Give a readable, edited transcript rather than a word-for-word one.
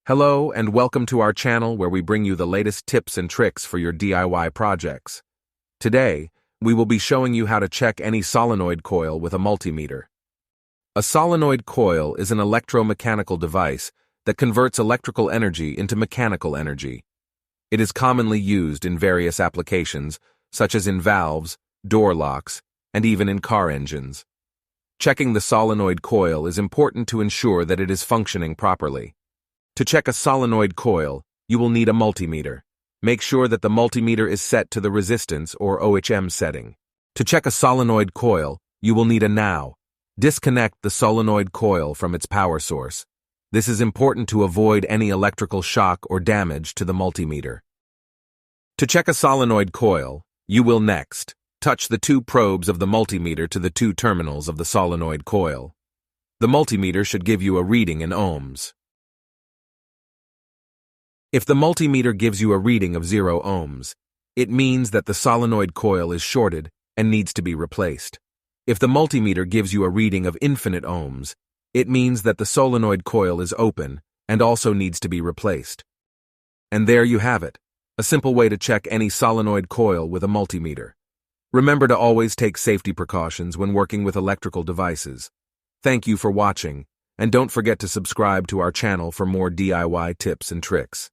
Hello and welcome to our channel where we bring you the latest tips and tricks for your DIY projects. Today, we will be showing you how to check any solenoid coil with a multimeter. A solenoid coil is an electromechanical device that converts electrical energy into mechanical energy. It is commonly used in various applications, such as in valves, door locks, and even in car engines. Checking the solenoid coil is important to ensure that it is functioning properly. To check a solenoid coil, you will need a multimeter. Make sure that the multimeter is set to the resistance or ohm setting. To check a solenoid coil, you will need a now. Disconnect the solenoid coil from its power source. This is important to avoid any electrical shock or damage to the multimeter. To check a solenoid coil, you will next touch the two probes of the multimeter to the two terminals of the solenoid coil. The multimeter should give you a reading in ohms. If the multimeter gives you a reading of 0 ohms, it means that the solenoid coil is shorted and needs to be replaced. If the multimeter gives you a reading of infinite ohms, it means that the solenoid coil is open and also needs to be replaced. And there you have it, a simple way to check any solenoid coil with a multimeter. Remember to always take safety precautions when working with electrical devices. Thank you for watching, and don't forget to subscribe to our channel for more DIY tips and tricks.